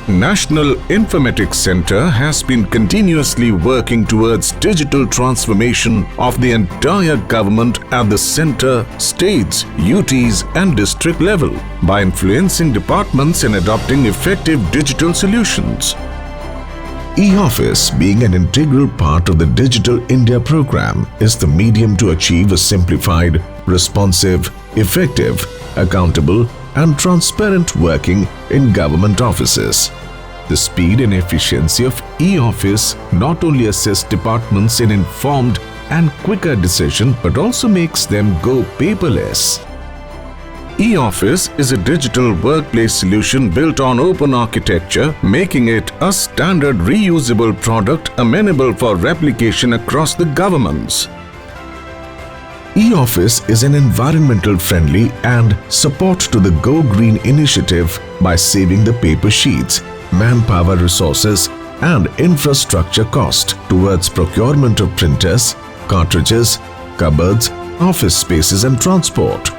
National Informatics Center has been continuously working towards digital transformation of the entire government at the center, states, UTs and district level by influencing departments in adopting effective digital solutions. E-Office, being an integral part of the Digital India program, is the medium to achieve a simplified, responsive, effective, accountable and transparent working in government offices. The speed and efficiency of E-Office not only assists departments in informed and quicker decision but also makes them go paperless. E-Office is a digital workplace solution built on open architecture, making it a standard reusable product amenable for replication across the governments. E-Office is an environmental friendly and support to the Go Green initiative by saving the paper sheets, manpower resources and infrastructure cost towards procurement of printers, cartridges, cupboards, office spaces and transport.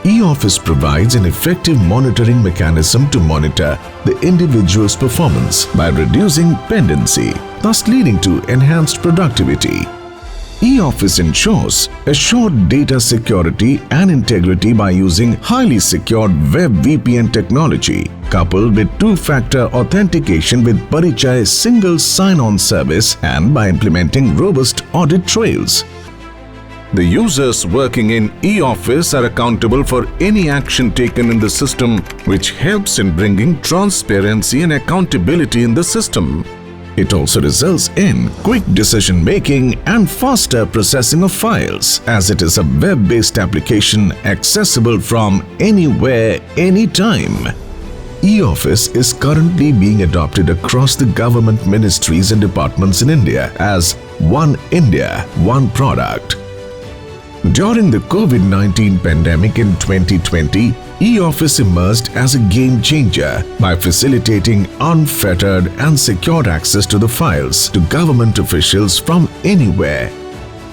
E-Office provides an effective monitoring mechanism to monitor the individual's performance by reducing pendency, thus leading to enhanced productivity. E-Office ensures assured data security and integrity by using highly secured web VPN technology coupled with two-factor authentication with Parichai single sign-on service and by implementing robust audit trails. The users working in E-Office are accountable for any action taken in the system, which helps in bringing transparency and accountability in the system. It also results in quick decision-making and faster processing of files, as it is a web-based application accessible from anywhere, anytime. E-Office is currently being adopted across the government ministries and departments in India as One India, One Product. During the COVID-19 pandemic in 2020, E-Office emerged as a game changer by facilitating unfettered and secure access to the files to government officials from anywhere.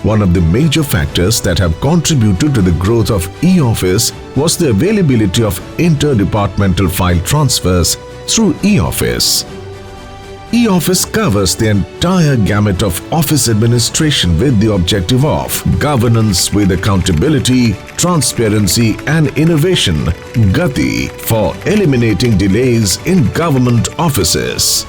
One of the major factors that have contributed to the growth of E-Office was the availability of interdepartmental file transfers through E-Office. E-Office covers the entire gamut of office administration with the objective of governance with accountability, transparency and innovation, Gati, for eliminating delays in government offices.